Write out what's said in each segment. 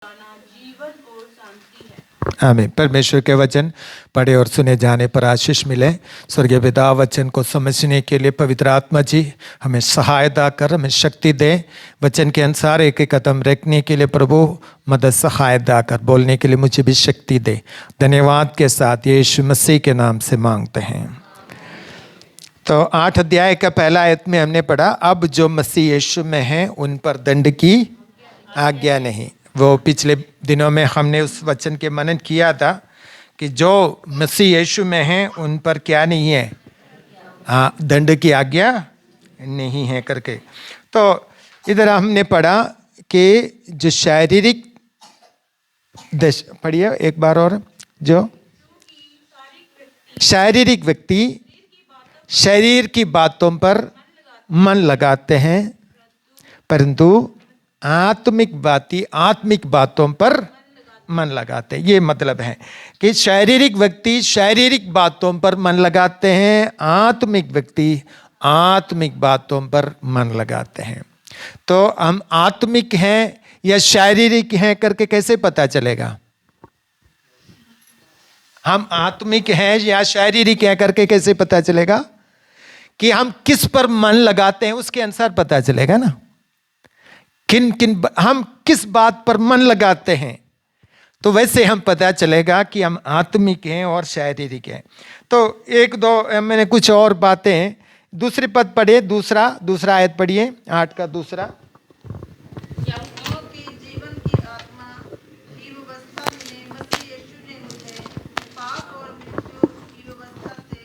जीवन और शांति है। आमीन। परमेश्वर के वचन पढ़े और सुने जाने पर आशीष मिले। स्वर्गीय पिता, वचन को समझने के लिए पवित्र आत्मा जी हमें सहायता कर, हमें शक्ति दे। वचन के अनुसार एक एक कदम रखने के लिए प्रभु मदद सहायता कर, बोलने के लिए मुझे भी शक्ति दे। धन्यवाद के साथ यीशु मसीह के नाम से मांगते हैं। तो 8 अध्याय का पहला आयत में हमने पढ़ा, अब जो मसीह यीशु में हैं उन पर दंड की आज्ञा नहीं। वो पिछले दिनों में हमने उस वचन के मनन किया था कि जो मसीह यीशु में हैं उन पर क्या नहीं है, दंड की आज्ञा नहीं है करके। तो इधर हमने पढ़ा कि जो शारीरिक पढ़िए एक बार और, जो शारीरिक व्यक्ति शरीर की बातों पर मन लगाते हैं, परंतु आत्मिक बातों पर मन लगाते हैं। ये मतलब है कि शारीरिक व्यक्ति शारीरिक बातों पर मन लगाते हैं, आत्मिक व्यक्ति आत्मिक बातों पर मन लगाते हैं। तो हम आत्मिक हैं या शारीरिक हैं करके कैसे पता चलेगा? हम आत्मिक हैं या शारीरिक हैं करके कैसे पता चलेगा? कि हम किस पर मन लगाते हैं उसके अनुसार पता चलेगा ना। हम किस बात पर मन लगाते हैं तो वैसे हम पता चलेगा कि हम आत्मिक हैं और शारीरिक हैं। तो एक दो मैंने कुछ और बातें, दूसरे पद पढ़िए, दूसरा आयत पढ़िए, 8 का दूसरा। जीवन की आत्मा की व्यवस्था में मसीह यीशु ने मुझे पाप और मृत्यु की व्यवस्था से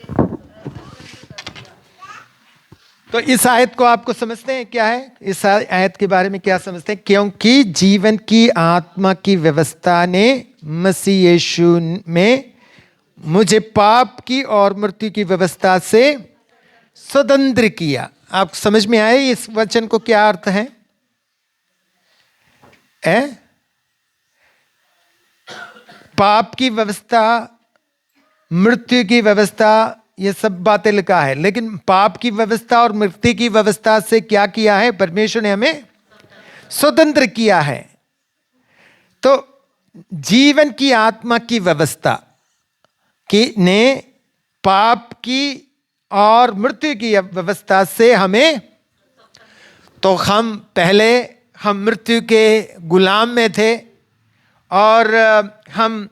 स्वतंत्र कर दिया। तो इस आयत को आपको समझते हैं क्या है? इस आयत के बारे में क्या समझते हैं? क्योंकि जीवन की आत्मा की व्यवस्था ने मसीह यीशु में मुझे पाप की और मृत्यु की व्यवस्था से स्वतंत्र किया। आप समझ में आए इस वचन को क्या अर्थ है? पाप की व्यवस्था, मृत्यु की व्यवस्था, ये सब बातें लिखा है, लेकिन पाप की व्यवस्था और मृत्यु की व्यवस्था से क्या किया है? परमेश्वर ने हमें स्वतंत्र किया है। तो जीवन की आत्मा की व्यवस्था की ने पाप की और मृत्यु की व्यवस्था से हमें, तो हम पहले हम मृत्यु के गुलाम में थे और हम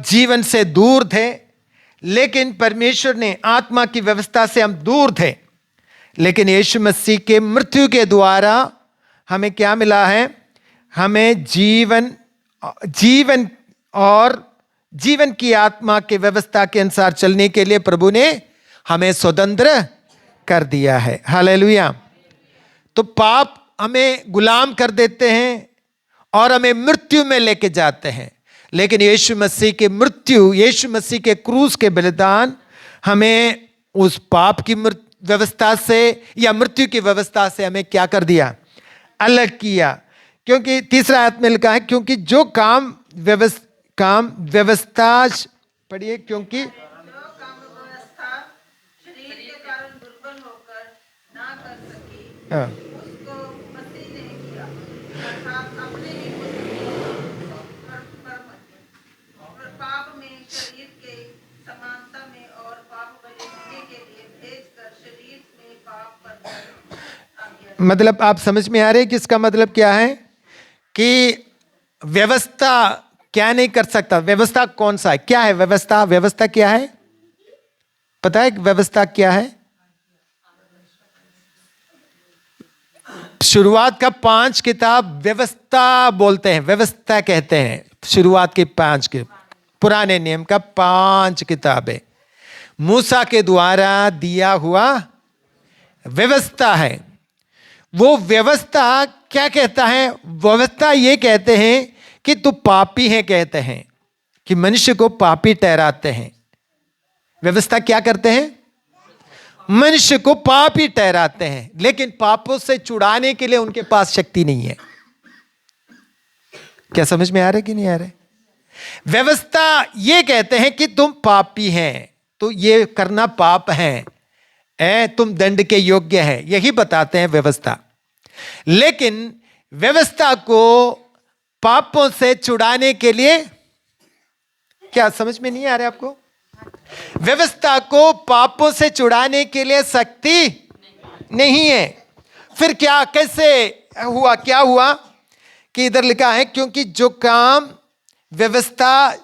जीवन से दूर थे, लेकिन परमेश्वर ने आत्मा की व्यवस्था से हम दूर थे, लेकिन यीशु मसीह के मृत्यु के द्वारा हमें क्या मिला है? हमें जीवन और जीवन की आत्मा की व्यवस्था के अनुसार चलने के लिए प्रभु ने हमें स्वतंत्र कर दिया है। हालेलुया। तो पाप हमें गुलाम कर देते हैं और हमें मृत्यु में लेके जाते हैं, लेकिन यीशु मसीह के मृत्यु, यीशु मसीह के क्रूस के बलिदान हमें उस पाप की व्यवस्था से या मृत्यु की व्यवस्था से हमें क्या कर दिया? अलग किया। क्योंकि तीसरा आयत में लिखा है, क्योंकि जो काम व्यवस्था पढ़िए, क्योंकि जो काम व्यवस्था शरीर के कारण दुर्बल होकर ना कर सकी, उसको मसीह ने किया, अर्थात अपने ही पाप में शरीर के समानता में और पाप बलि होने के लिए भेजकर शरीर में पाप पर आज्ञा। मतलब आप समझ में आ रहे हैं कि इसका मतलब क्या है? कि व्यवस्था क्या नहीं कर सकता? व्यवस्था कौन सा है? क्या है व्यवस्था? व्यवस्था क्या है? पता है व्यवस्था क्या है? शुरुआत का 5 किताब व्यवस्था बोलते हैं, व्यवस्था कहते हैं। शुरुआत के 5 के पुराने नियम का 5 किताबें मूसा के द्वारा दिया हुआ व्यवस्था है। वो व्यवस्था क्या कहता है? व्यवस्था ये कहते हैं कि तू पापी है, कहते हैं कि मनुष्य को पापी ठहराते हैं। व्यवस्था क्या करते हैं? मनुष्य को पापी ठहराते हैं, लेकिन पापों से छुड़ाने के लिए उनके पास शक्ति नहीं है। क्या समझ में आ रहा है कि नहीं आ रहा है? व्यवस्था ये कहते हैं कि तुम पापी हैं, तो ये करना पाप है, तुम दंड के योग्य है, यही बताते हैं व्यवस्था। लेकिन व्यवस्था को पापों से छुड़ाने के लिए, क्या समझ में नहीं आ रहा आपको? व्यवस्था को पापों से छुड़ाने के लिए शक्ति नहीं है। फिर क्या, कैसे हुआ, क्या हुआ कि इधर लिखा है, क्योंकि जो काम व्यवस्था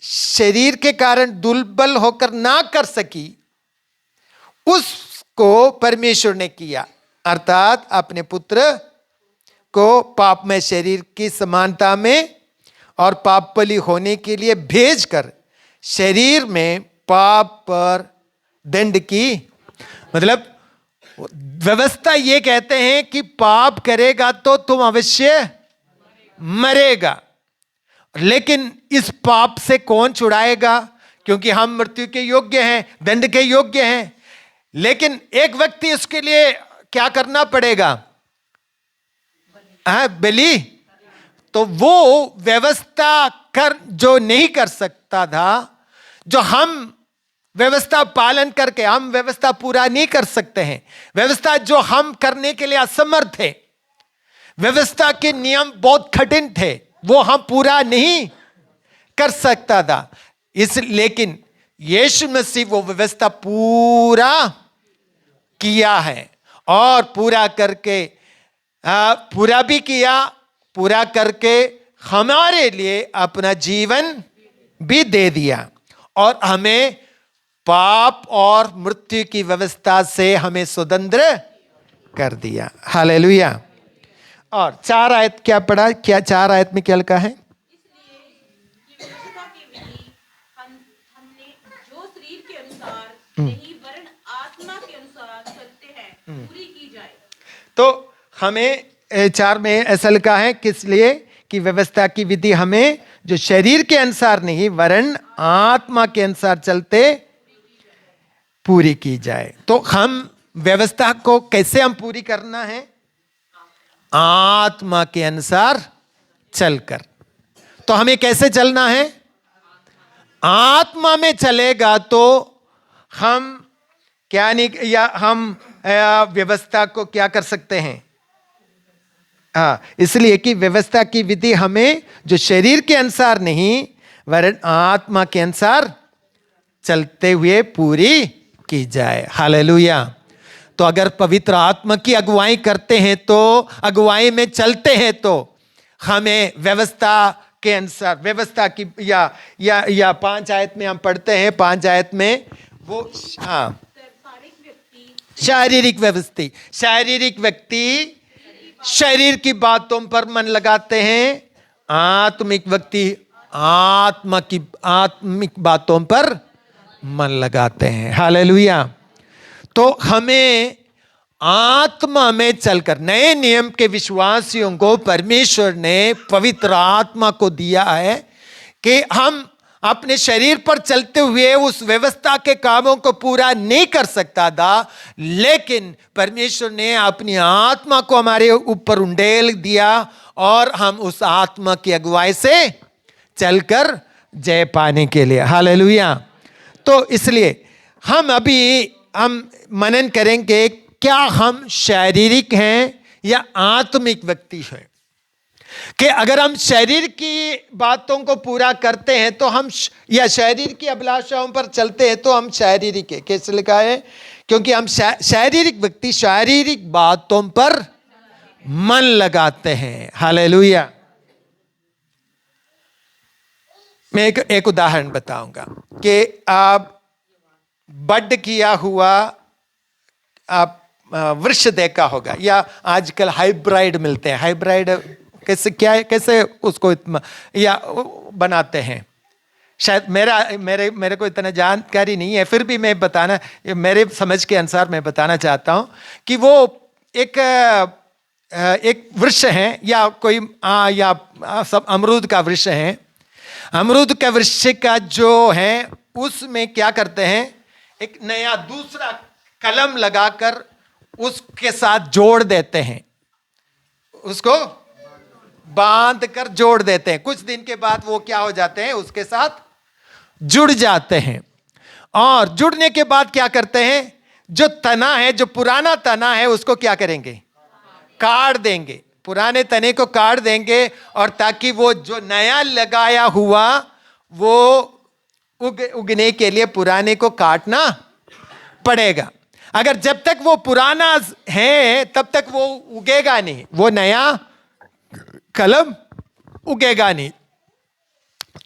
शरीर के कारण दुर्बल होकर ना कर सकी, उसको परमेश्वर ने किया, अर्थात अपने पुत्र को पाप में शरीर की समानता में और पाप बलि होने के लिए भेजकर शरीर में पाप पर दंड की, मतलब व्यवस्था ये कहते हैं कि पाप करेगा तो तुम अवश्य मरेगा, लेकिन इस पाप से कौन छुड़ाएगा? क्योंकि हम मृत्यु के योग्य हैं, दंड के योग्य हैं। लेकिन एक व्यक्ति उसके लिए क्या करना पड़ेगा? बलि। तो वो व्यवस्था कर जो नहीं कर सकता था, जो हम व्यवस्था पालन करके हम व्यवस्था पूरा नहीं कर सकते हैं, व्यवस्था जो हम करने के लिए असमर्थ है, व्यवस्था के नियम बहुत कठिन थे, वो हम पूरा नहीं कर सकता था। लेकिन यीशु मसीह वो व्यवस्था पूरा किया है, और पूरा करके पूरा भी किया, पूरा करके हमारे लिए अपना जीवन भी दे दिया, और हमें पाप और मृत्यु की व्यवस्था से हमें स्वतंत्र कर दिया। हालेलुया। और 4 आयत क्या पढ़ा? क्या 4 आयत में क्या लिखा है? इसलिए कि व्यवस्था की विधि हमने जो शरीर के अनुसार नहीं वरन आत्मा के अनुसार चलते हैं पूरी की जाए। तो हमें 4 में ऐसा लिखा है, किस लिए? कि व्यवस्था की विधि हमें जो शरीर के अनुसार नहीं वरन आत्मा के अनुसार चलते पूरी की जाए। तो हम व्यवस्था को कैसे हम पूरी करना है? आत्मा के अनुसार चलकर। तो हमें कैसे चलना है? आत्मा में चलेगा तो हम क्या नहीं, या हम व्यवस्था को क्या कर सकते हैं? इसलिए कि व्यवस्था की विधि हमें जो शरीर के अनुसार नहीं वरन आत्मा के अनुसार चलते हुए पूरी की जाए। हालेलुया। तो अगर पवित्र आत्मा की अगुवाई करते हैं, तो अगुवाई में चलते हैं, तो हमें व्यवस्था के अनुसार, व्यवस्था की या 5 आयत में हम पढ़ते हैं, 5 आयत में वो शारीरिक व्यक्ति शरीर की बातों पर मन लगाते हैं, आत्मिक व्यक्ति आत्मिक बातों पर मन लगाते हैं। हालेलुया। तो हमें आत्मा में चलकर, नए नियम के विश्वासियों को परमेश्वर ने पवित्र आत्मा को दिया है कि हम अपने शरीर पर चलते हुए उस व्यवस्था के कामों को पूरा नहीं कर सकता था, लेकिन परमेश्वर ने अपनी आत्मा को हमारे ऊपर उंडेल दिया, और हम उस आत्मा की अगुवाई से चलकर जय पाने के लिए। हालेलुया। तो इसलिए हम मनन करेंगे, क्या हम शारीरिक हैं या आत्मिक व्यक्ति हैं? कि अगर हम शरीर की बातों को पूरा करते हैं तो हम, या शरीर की अभिलाषाओं पर चलते हैं तो हम शारीरिक है। कैसे लिखा है? क्योंकि हम शारीरिक व्यक्ति शारीरिक बातों पर मन लगाते हैं। हालेलुया। मैं एक उदाहरण बताऊंगा कि आप बड किया हुआ आप वृक्ष देखा होगा, या आजकल हाइब्रिड मिलते हैं। हाइब्रिड कैसे उसको या बनाते हैं? शायद मेरे को इतना जानकारी नहीं है, फिर भी मैं मेरे समझ के अनुसार मैं बताना चाहता हूं कि वो एक वृक्ष है, या कोई सब अमरूद का वृक्ष है। अमरूद का वृक्ष का जो है उसमें क्या करते हैं, एक नया दूसरा कलम लगाकर उसके साथ जोड़ देते हैं, उसको बांध कर जोड़ देते हैं। कुछ दिन के बाद वो क्या हो जाते हैं, उसके साथ जुड़ जाते हैं, और जुड़ने के बाद क्या करते हैं, जो तना है, जो पुराना तना है, उसको क्या करेंगे? काट देंगे। पुराने तने को काट देंगे और ताकि वो जो नया लगाया हुआ वो उगने के लिए पुराने को काटना पड़ेगा। अगर जब तक वो पुराना है तब तक वो उगेगा नहीं, वो नया कलम उगेगा नहीं।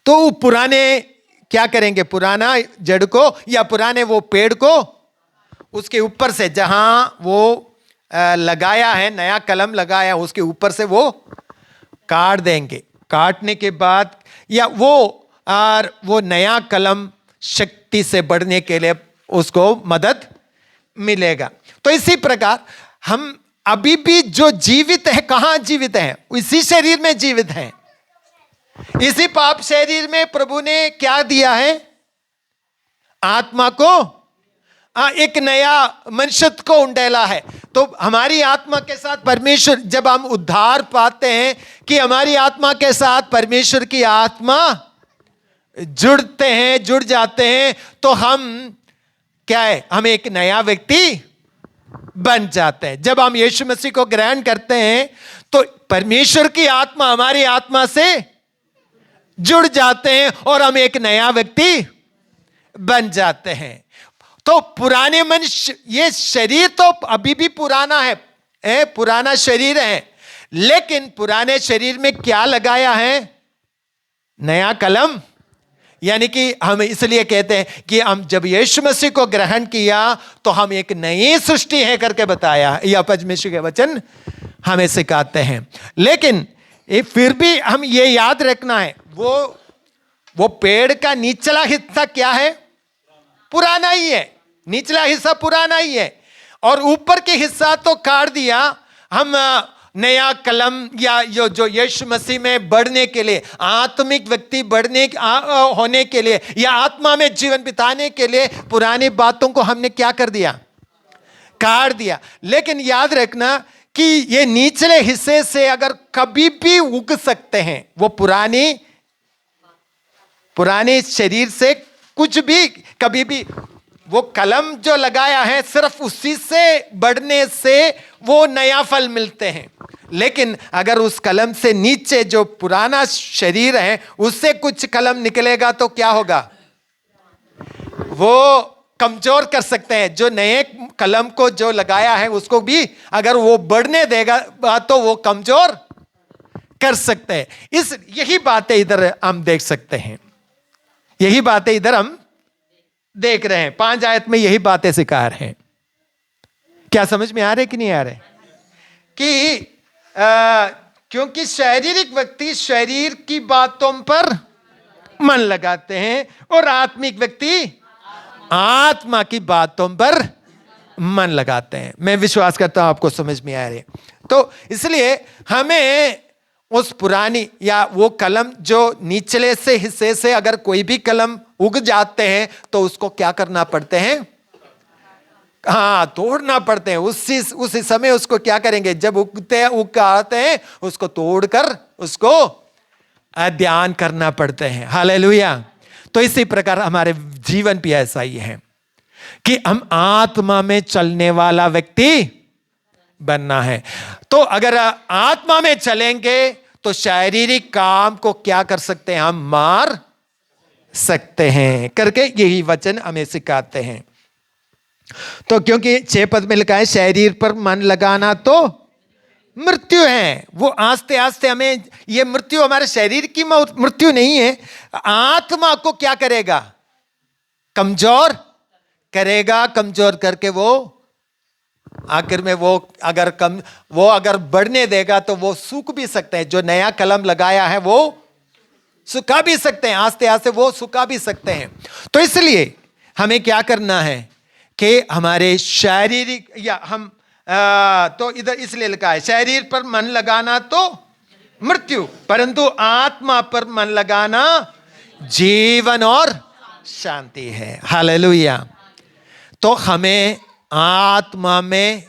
तो पुराने क्या करेंगे, पुराना जड़ को या पुराने वो पेड़ को उसके ऊपर से जहां वो लगाया है, नया कलम लगाया, उसके ऊपर से वो काट देंगे। काटने के बाद या वो नया कलम शक्ति से बढ़ने के लिए उसको मदद मिलेगा। तो इसी प्रकार हम अभी भी जो जीवित है, कहां जीवित है? इसी शरीर में जीवित है। इसी पाप शरीर में प्रभु ने क्या दिया है? आत्मा को, एक नया मनुष्यत्व को उंडेला है। तो हमारी आत्मा के साथ परमेश्वर, जब हम उद्धार पाते हैं कि हमारी आत्मा के साथ परमेश्वर की आत्मा जुड़ जाते हैं, तो हम क्या है? हम एक नया व्यक्ति बन जाते हैं। जब हम यीशु मसीह को ग्रहण करते हैं तो परमेश्वर की आत्मा हमारी आत्मा से जुड़ जाते हैं और हम एक नया व्यक्ति बन जाते हैं। तो पुराने मनुष्य, ये शरीर तो अभी भी पुराना है, पुराना शरीर है, लेकिन पुराने शरीर में क्या लगाया है? नया कलम। यानी कि हम इसलिए कहते हैं कि हम जब यीशु मसीह को ग्रहण किया तो हम एक नई सृष्टि है करके बताया, यह परमेश्वर के वचन हमें सिखाते हैं। लेकिन फिर भी हम ये याद रखना है, वो पेड़ का निचला हिस्सा क्या है? पुराना ही है, निचला हिस्सा पुराना ही है, और ऊपर के हिस्सा तो काट दिया। हम नया कलम या जो यीशु मसीह में बढ़ने के लिए, आत्मिक व्यक्ति होने के लिए या आत्मा में जीवन बिताने के लिए पुरानी बातों को हमने क्या कर दिया? काट दिया। लेकिन याद रखना कि ये निचले हिस्से से अगर कभी भी उग सकते हैं, वो पुराने शरीर से कुछ भी कभी भी, वो कलम जो लगाया है सिर्फ उसी से बढ़ने से वो नया फल मिलते हैं। लेकिन अगर उस कलम से नीचे जो पुराना शरीर है उससे कुछ कलम निकलेगा तो क्या होगा? वो कमजोर कर सकते हैं। जो नए कलम को जो लगाया है उसको भी अगर वो बढ़ने देगा तो वो कमजोर कर सकते हैं। यही बातें इधर हम देख सकते हैं, यही बातें इधर हम देख रहे हैं। 5 आयत में यही बातें सिखा रहे हैं। क्या समझ में आ रहे कि नहीं आ रहे? कि क्योंकि शारीरिक व्यक्ति शरीर की बातों पर मन लगाते हैं और आत्मिक व्यक्ति आत्मा की बातों पर मन लगाते हैं। मैं विश्वास करता हूं आपको समझ में आ रही है। तो इसलिए हमें उस पुरानी या वो कलम जो निचले से हिस्से से अगर कोई भी कलम उग जाते हैं तो उसको क्या करना पड़ते हैं? तोड़ना पड़ते हैं। उसी समय उसको क्या करेंगे? जब उग आते हैं उसको तोड़कर उसको ध्यान करना पड़ते हैं। हालेलुया। तो इसी प्रकार हमारे जीवन भी ऐसा ही है कि हम आत्मा में चलने वाला व्यक्ति बनना है। तो अगर आत्मा में चलेंगे तो शारीरिक काम को क्या कर सकते हैं? हम मार सकते हैं करके यही वचन हमें सिखाते हैं। तो क्योंकि 6 पद में लिखा है शरीर पर मन लगाना तो मृत्यु है। वो आस्ते आस्ते हमें, ये मृत्यु हमारे शरीर की मृत्यु नहीं है, आत्मा को क्या करेगा? कमजोर करेगा। कमजोर करके वो आखिर में वो अगर बढ़ने देगा तो वो सूख भी सकते हैं। जो नया कलम लगाया है वो सुखा भी सकते हैं, आस्ते आस्ते वो सुखा भी सकते हैं। तो इसलिए हमें क्या करना है कि हमारे शारीरिक या हम तो इधर इसलिए लिखा है शरीर पर मन लगाना तो मृत्यु, परंतु आत्मा पर मन लगाना जीवन और शांति है। हालेलुया। तो हमें आत्मा में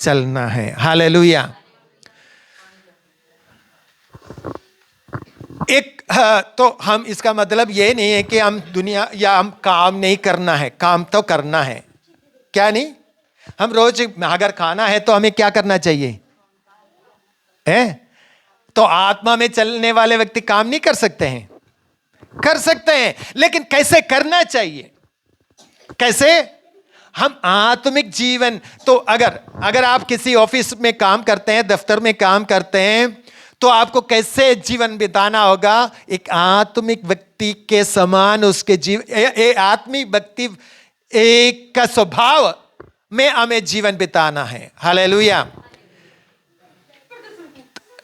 चलना है। हालेलुया। तो हम, इसका मतलब ये नहीं है कि हम दुनिया या हम काम नहीं करना है, काम तो करना है। क्या नहीं? हम रोज अगर खाना है तो हमें क्या करना चाहिए? है? तो आत्मा में चलने वाले व्यक्ति काम नहीं कर सकते हैं? कर सकते हैं, लेकिन कैसे करना चाहिए? कैसे? हम आत्मिक जीवन, तो अगर आप किसी ऑफिस में काम करते हैं, दफ्तर में काम करते हैं, तो आपको कैसे जीवन बिताना होगा? एक आत्मिक व्यक्ति के समान उसके जीवन, आत्मिक व्यक्ति एक का स्वभाव में हमें जीवन बिताना है। हालेलुया।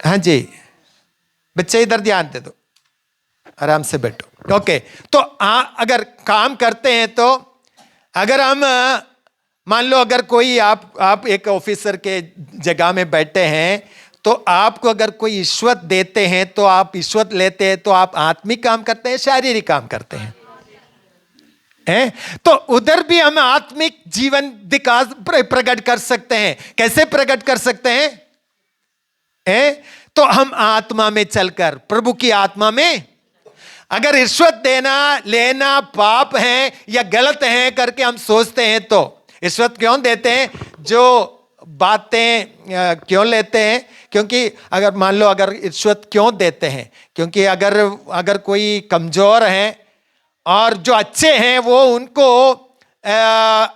हाँ जी, बच्चे इधर ध्यान दे दो, आराम से बैठो। ओके, तो अगर काम करते हैं, तो अगर हम मान लो अगर कोई आप एक ऑफिसर के जगह में बैठे हैं, तो आपको अगर कोई रिश्वत देते हैं, तो आप रिश्वत लेते हैं, तो आप आत्मिक काम करते हैं, शारीरिक काम करते हैं? तो उधर भी हम आत्मिक जीवन प्रकट कर सकते हैं। कैसे प्रकट कर सकते हैं? तो हम आत्मा में चलकर, प्रभु की आत्मा में, अगर रिश्वत देना लेना पाप है या गलत है करके हम सोचते हैं, तो रिश्वत क्यों देते हैं? जो बातें क्यों लेते हैं? क्योंकि अगर मान लो अगर रिश्वत क्यों देते हैं, क्योंकि अगर कोई कमजोर है और जो अच्छे हैं वो उनको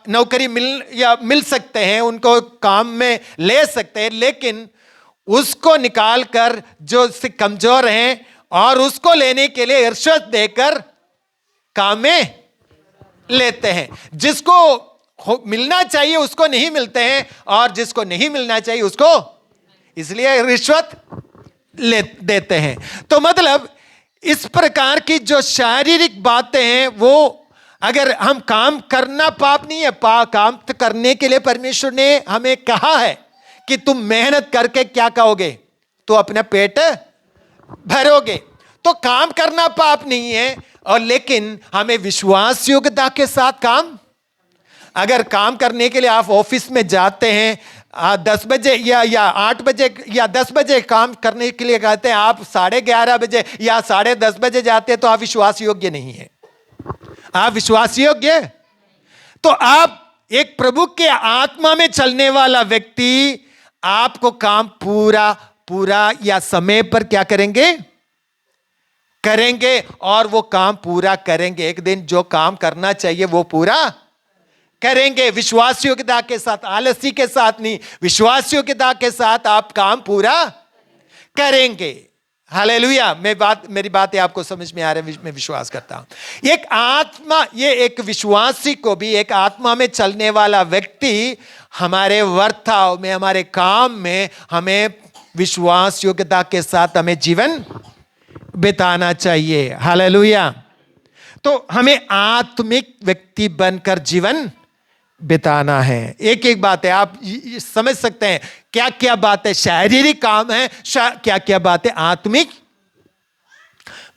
नौकरी मिल सकते हैं, उनको काम में ले सकते हैं, लेकिन उसको निकाल कर जो कमजोर हैं और उसको लेने के लिए रिश्वत देकर काम में लेते हैं। जिसको मिलना चाहिए उसको नहीं मिलते हैं, और जिसको नहीं मिलना चाहिए उसको इसलिए रिश्वत देते हैं। तो मतलब इस प्रकार की जो शारीरिक बातें हैं, वो अगर हम काम करना पाप नहीं है, काम करने के लिए परमेश्वर ने हमें कहा है कि तुम मेहनत करके क्या कहोगे? तो अपना पेट भरोगे। तो काम करना पाप नहीं है, और लेकिन हमें विश्वास योग्यता के साथ काम, अगर काम करने के लिए आप ऑफिस में जाते हैं 10 बजे या 8 बजे या 10 बजे काम करने के लिए कहते हैं, आप 11:30 बजे या 10:30 बजे जाते हैं, तो आप विश्वास योग्य नहीं है। आप विश्वास योग्य, तो आप एक प्रभु के आत्मा में चलने वाला व्यक्ति, आपको काम पूरा या समय पर क्या करेंगे? और वो काम पूरा करेंगे। एक दिन जो काम करना चाहिए वो पूरा करेंगे, विश्वास योग्यता के साथ, आलसी के साथ नहीं, विश्वास योग्यता के साथ आप काम पूरा करेंगे। हालेलुया। मेरी बातें आपको समझ में आ रही है, मैं विश्वास करता हूं। एक आत्मा, ये एक विश्वासी को भी, एक आत्मा में चलने वाला व्यक्ति, हमारे वर्ताव में, हमारे काम में हमें विश्वास योग्यता के साथ हमें जीवन बिताना चाहिए। हालेलुया। तो हमें आत्मिक व्यक्ति बनकर जीवन बिताना है। एक बात है, आप समझ सकते हैं क्या क्या बातें शारीरिक काम है, क्या क्या बातें आत्मिक।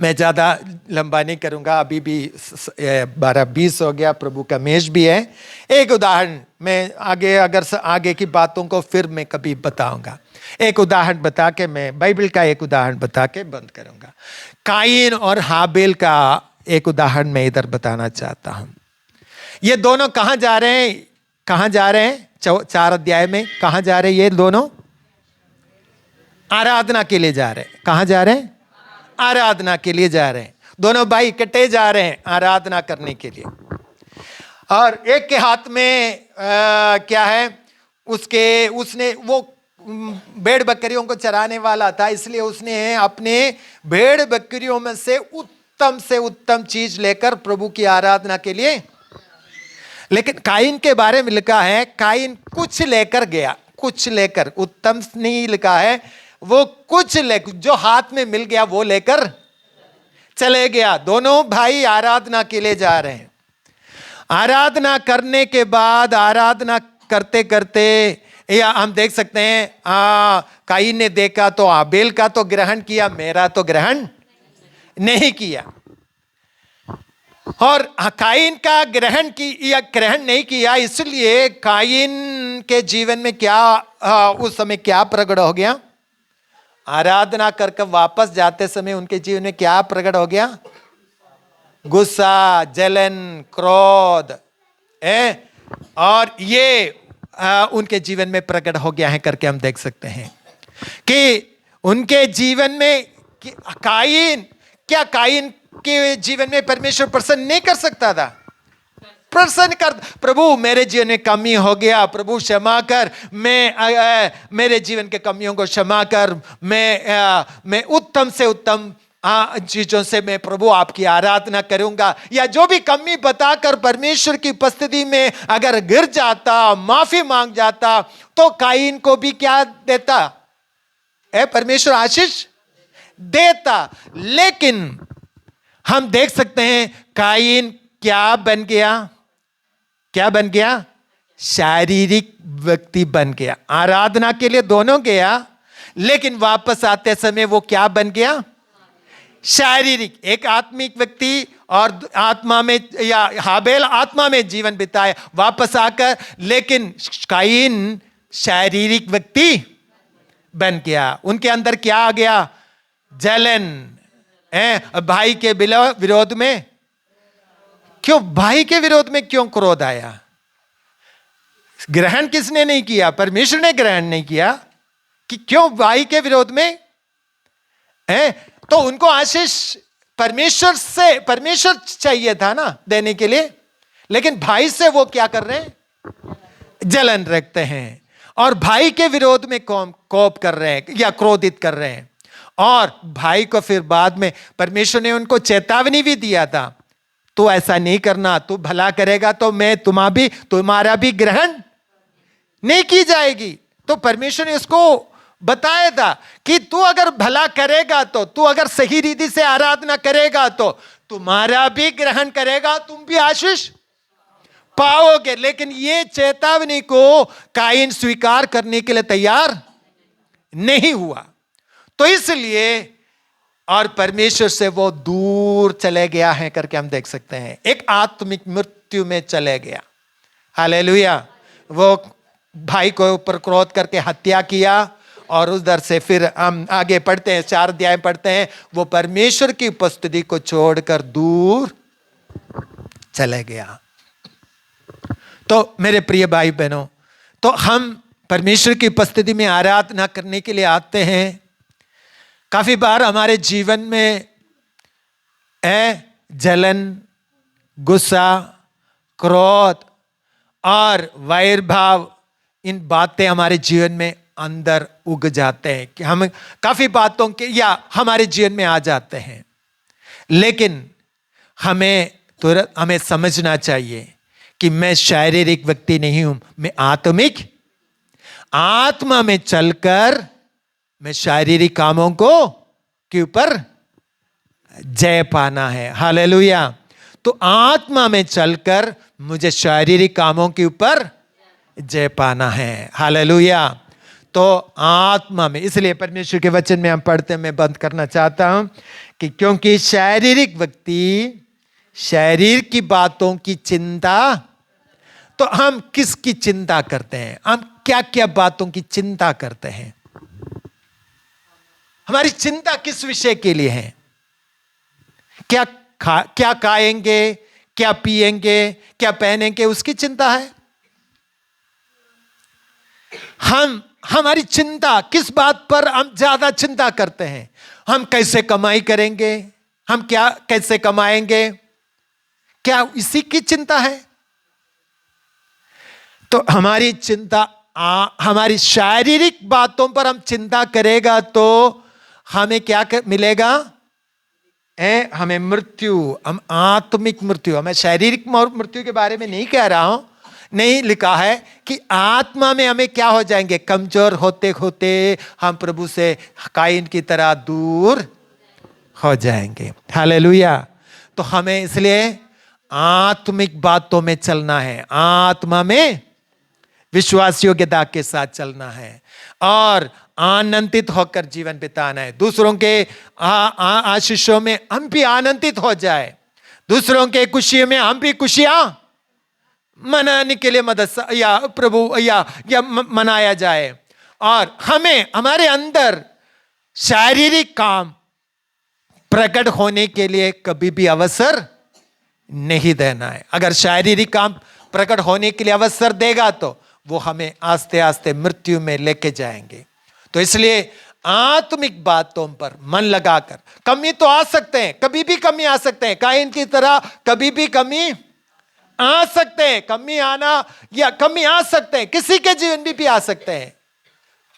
मैं ज्यादा लंबा नहीं करूंगा, अभी भी 12:20 हो गया, प्रभु का मेज भी है। एक उदाहरण मैं आगे की बातों को फिर मैं कभी बताऊंगा। एक उदाहरण बता के, मैं बाइबल का एक उदाहरण बता के बंद करूंगा। काइन और हाबेल का एक उदाहरण मैं इधर बताना चाहता हूं। ये दोनों कहां जा रहे हैं? 4 अध्याय में कहां जा रहे हैं ये दोनों? आराधना के लिए जा रहे हैं। कहां जा रहे हैं? आराधना के लिए जा रहे हैं। दोनों भाई इकट्ठे जा रहे हैं आराधना करने के लिए। और एक के हाथ में क्या है? उसने वो भेड़ बकरियों को चराने वाला था, इसलिए उसने अपने भेड़ बकरियों में से उत्तम चीज लेकर प्रभु की आराधना के लिए। लेकिन काइन के बारे में लिखा है, काइन कुछ लेकर गया, कुछ लेकर, उत्तम नहीं लिखा है, वो कुछ लेकर, जो हाथ में मिल गया वो लेकर चले गया। दोनों भाई आराधना के लिए जा रहे हैं। आराधना करने के बाद, आराधना करते करते, या हम देख सकते हैं काइन ने देखा तो आबेल का तो ग्रहण किया, मेरा तो ग्रहण नहीं किया। और काइन का ग्रहण नहीं किया, इसलिए काइन के जीवन में क्या उस समय क्या प्रकट हो गया? आराधना करके वापस जाते समय उनके जीवन में क्या प्रकट हो गया? गुस्सा, जलन, क्रोध, और ये उनके जीवन में प्रकट हो गया है करके हम देख सकते हैं कि उनके जीवन में कायीन के जीवन में परमेश्वर प्रसन्न नहीं कर सकता था? प्रसन्न कर, प्रभु मेरे जीवन में कमी हो गया, प्रभु क्षमा कर, मेरे जीवन के कमियों को क्षमा कर, मैं उत्तम से उत्तम चीजों से मैं प्रभु आपकी आराधना करूंगा। या जो भी कमी बताकर परमेश्वर की उपस्थिति में अगर गिर जाता, माफी मांग जाता, तो कायीन को भी क्या देता? परमेश्वर आशीष देता। लेकिन हम देख सकते हैं कायीन क्या बन गया? शारीरिक व्यक्ति बन गया। आराधना के लिए दोनों गया, लेकिन वापस आते समय वो क्या बन गया? शारीरिक। एक आत्मिक व्यक्ति और आत्मा में, या हाबेल आत्मा में जीवन बिताए वापस आकर, लेकिन कायीन शारीरिक व्यक्ति बन गया। उनके अंदर क्या आ गया? जलन। भाई के विरोध में क्यों? भाई के विरोध में क्यों क्रोध आया? ग्रहण किसने नहीं किया? परमेश्वर ने ग्रहण नहीं किया कि क्यों भाई के विरोध में तो उनको आशीष परमेश्वर चाहिए था ना देने के लिए, लेकिन भाई से वो क्या कर रहे हैं? जलन रखते हैं और भाई के विरोध में कोप कर रहे हैं या क्रोधित कर रहे हैं। और भाई को फिर बाद में परमेश्वर ने उनको चेतावनी भी दिया था, तू ऐसा नहीं करना, तू भला करेगा तो मैं तुम्हारा भी ग्रहण नहीं की जाएगी। तो परमेश्वर ने उसको बताया था कि तू अगर भला करेगा, तो तू अगर सही रीति से आराधना करेगा तो तुम्हारा भी ग्रहण करेगा, तुम भी आशीष पाओगे। लेकिन ये चेतावनी को कायीन स्वीकार करने के लिए तैयार नहीं हुआ, तो इसलिए और परमेश्वर से वो दूर चले गया है करके हम देख सकते हैं। एक आत्मिक मृत्यु में चले गया। हालेलुया। वो भाई को ऊपर क्रोध करके हत्या किया और उधर से फिर हम आगे पढ़ते हैं, 4 अध्याय पढ़ते हैं, वो परमेश्वर की उपस्थिति को छोड़कर दूर चले गया। तो मेरे प्रिय भाई बहनों, तो हम परमेश्वर की उपस्थिति में आराधना करने के लिए आते हैं। काफी बार हमारे जीवन में जलन, गुस्सा, क्रोध और वैर भाव, इन बातें हमारे जीवन में अंदर उग जाते हैं कि हम काफी बातों के या हमारे जीवन में आ जाते हैं। लेकिन हमें समझना चाहिए कि मैं शारीरिक व्यक्ति नहीं हूं, मैं आत्मा में चलकर मैं शारीरिक कामों के ऊपर जय पाना है। हालेलुया। तो आत्मा में चलकर मुझे शारीरिक कामों के ऊपर जय पाना है। हालेलुया। तो आत्मा में, इसलिए परमेश्वर के वचन में हम पढ़ते, मैं बंद करना चाहता हूं कि क्योंकि शारीरिक व्यक्ति शरीर की बातों की चिंता, तो हम किसकी चिंता करते हैं? हम क्या क्या बातों की चिंता करते हैं? हमारी चिंता किस विषय के लिए है? क्या खाएंगे, क्या पिएंगे, क्या पहनेंगे, उसकी चिंता है? हमारी चिंता किस बात पर हम ज्यादा चिंता करते हैं? हम कैसे कमाई करेंगे, हम कैसे कमाएंगे, क्या इसी की चिंता है? तो हमारी चिंता हमारी शारीरिक बातों पर हम चिंता करेगा तो हमें क्या मिलेगा? हमें मृत्यु, हम आत्मिक मृत्यु। मैं शारीरिक मृत्यु के बारे में नहीं कह रहा हूं, नहीं लिखा है कि आत्मा में हमें क्या हो जाएंगे? कमजोर होते होते हम प्रभु से कायीन की तरह दूर हो जाएंगे। हालेलुया। तो हमें इसलिए आत्मिक बातों में चलना है, आत्मा में विश्वास योग्यता के साथ चलना है और आनंदित होकर जीवन बिताना है। दूसरों के आशीषों में हम भी आनंदित हो जाए, दूसरों के खुशियों में हम भी खुशियां मनाने के लिए मदद या प्रभु या मनाया जाए। और हमें हमारे अंदर शारीरिक काम प्रकट होने के लिए कभी भी अवसर नहीं देना है। अगर शारीरिक काम प्रकट होने के लिए अवसर देगा तो वो हमें आस्ते आस्ते मृत्यु में लेके जाएंगे। तो इसलिए आत्मिक बातों पर मन लगाकर। कमी तो आ सकते हैं, कभी भी कमी आ सकते हैं, काइन की तरह कभी भी कमी आ सकते हैं। कमी आना या कमी आ सकते हैं, किसी के जीवन में भी आ सकते हैं,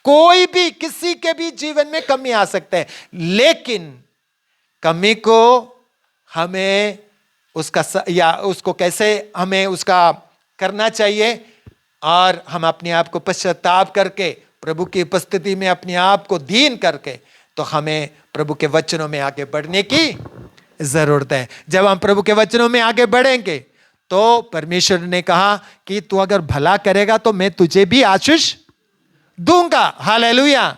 कोई भी किसी के भी जीवन में कमी आ सकते हैं। लेकिन कमी को हमें या उसको कैसे हमें उसका करना चाहिए, और हम अपने आप को पश्चाताप करके प्रभु की उपस्थिति में अपने आप को दीन करके, तो हमें प्रभु के वचनों में आगे बढ़ने की जरूरत है। जब हम प्रभु के वचनों में आगे बढ़ेंगे तो परमेश्वर ने कहा कि तू अगर भला करेगा तो मैं तुझे भी आशीष दूंगा। हालेलुया।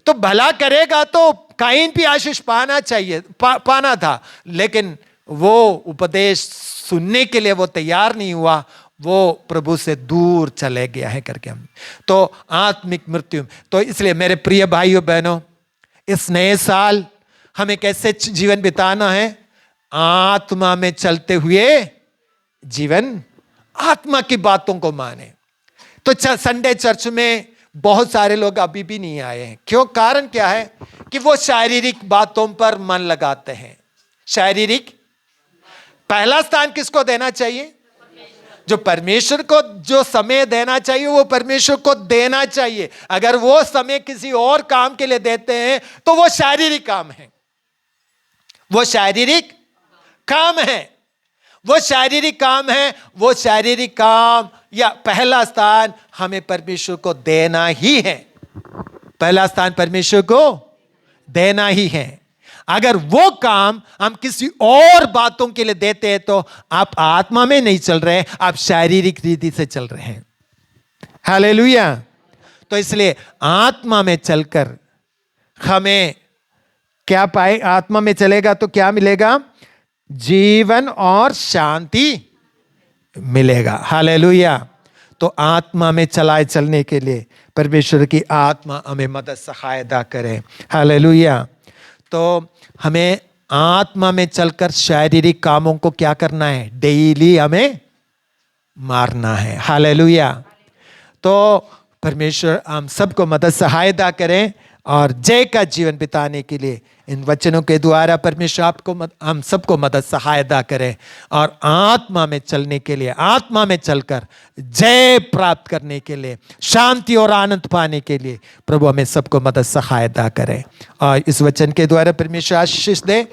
तो भला करेगा तो काइन भी आशीष पाना चाहिए, पाना था, लेकिन वो उपदेश सुनने के लिए वो तैयार नहीं हुआ, वो प्रभु से दूर चले गया है करके हम। तो आत्मिक मृत्यु। तो इसलिए मेरे प्रिय भाइयों बहनों, इस नए साल हमें कैसे जीवन बिताना है? आत्मा में चलते हुए जीवन, आत्मा की बातों को माने। तो संडे चर्च में बहुत सारे लोग अभी भी नहीं आए हैं। क्यों? कारण क्या है कि वो शारीरिक बातों पर मन लगाते हैं। शारीरिक, पहला स्थान किसको देना चाहिए? जो परमेश्वर को जो समय देना चाहिए वो परमेश्वर को देना चाहिए। अगर वो समय किसी और काम के लिए देते हैं तो वो शारीरिक काम है, वो शारीरिक काम है, वो शारीरिक काम है। वो शारीरिक काम या पहला स्थान हमें परमेश्वर को देना ही है, पहला स्थान परमेश्वर को देना ही है। अगर वो काम हम किसी और बातों के लिए देते हैं तो आप आत्मा में नहीं चल रहे हैं, आप शारीरिक रीति से चल रहे हैं। हालेलुया। तो इसलिए आत्मा में चलकर हमें क्या पाए? आत्मा में चलेगा तो क्या मिलेगा? जीवन और शांति मिलेगा। हालेलुया। तो आत्मा में चलने के लिए परमेश्वर की आत्मा हमें मदद सहायता करे। हालेलुया। तो हमें आत्मा में चलकर शारीरिक कामों को क्या करना है? डेली हमें मारना है। हालेलुया। तो परमेश्वर हम सबको मदद सहायता करें और जय का जीवन बिताने के लिए इन वचनों के द्वारा परमेश्वर आपको हम सबको मदद सहायता करें और आत्मा में चलने के लिए, आत्मा में चलकर जय प्राप्त करने के लिए, शांति और आनंद पाने के लिए प्रभु हमें सबको मदद सहायता करें। और इस वचन के द्वारा परमेश्वर आशीष दे।